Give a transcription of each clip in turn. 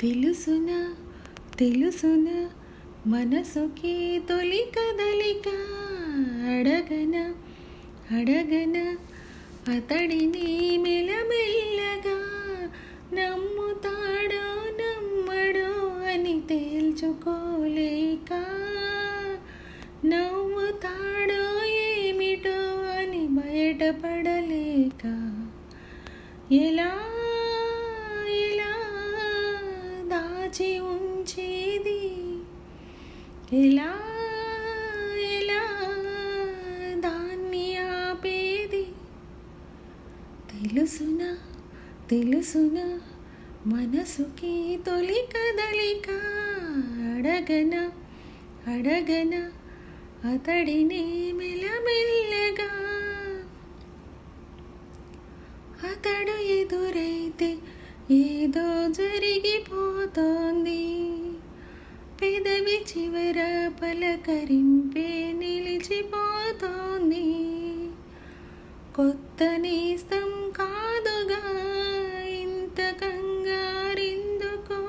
తెలుసునా తెలుసునా మనసుకి తొలి కదలిక అడగన అడగన అతడిని మెల్లమెల్లగా నమ్ముతాడో నమ్మడో అని తేల్చుకోలేక నవ్వుతాడో ఏమిటో అని బయటపడలేక ఎలా ఎలా దాచి ఉంచేది ఎలా ఎలా దాన్ని ఆపేది తెలుసునా తెలుసునా మనసుకి తొలి కదలిక అడగన అడగన అతడిని మెల్లమెల్లగా అతడు ఎదురైతే ఏదో జరిగిపోతోంది పెదవి చివర పలకరింపే నిలిచిపోతోంది కొత్త నేస్తం కాదుగా ఇంత కంగారెందుకో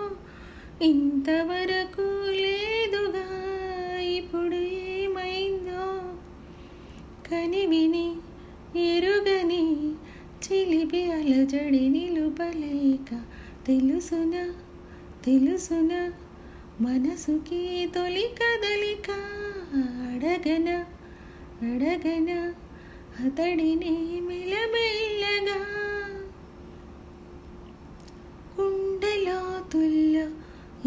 ఇంతవరకు లేదుగా ఇప్పుడు ఏమైందో కనివిని ఎరుగని చిలిపి అలజడి నిలుపలేక తెలుసునా తెలుసునా మనసుకి తొలి కదలిక అడగన అడగన అతడిని మెల్లమెల్లగా గుండెలోతుల్లో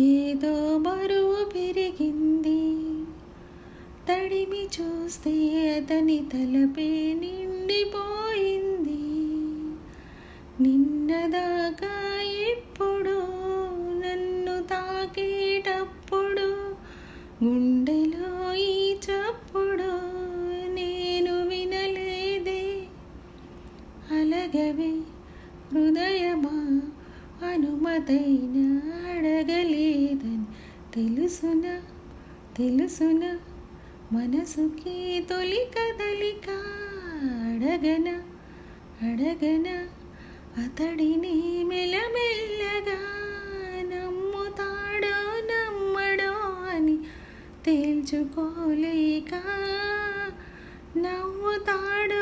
ఏదో బరువు పెరిగింది తడిమి చూస్తే అతని తలపే నిండిపోయింది నిన్నదాకా ఎప్పుడు నన్ను తాకేటప్పుడు గుండెలో ఈ చప్పుడు నేను వినలేదే అలగవే హృదయమా అనుమతైన అడగలేదని తెలుసునా తెలుసునా మనసుకి తొలి కదలిక అడగన అడగన అతడిని మెల్లమెల్లగా నమ్ముతాడో నమ్మడో అని తేల్చుకోలేక నవ్వుతాడో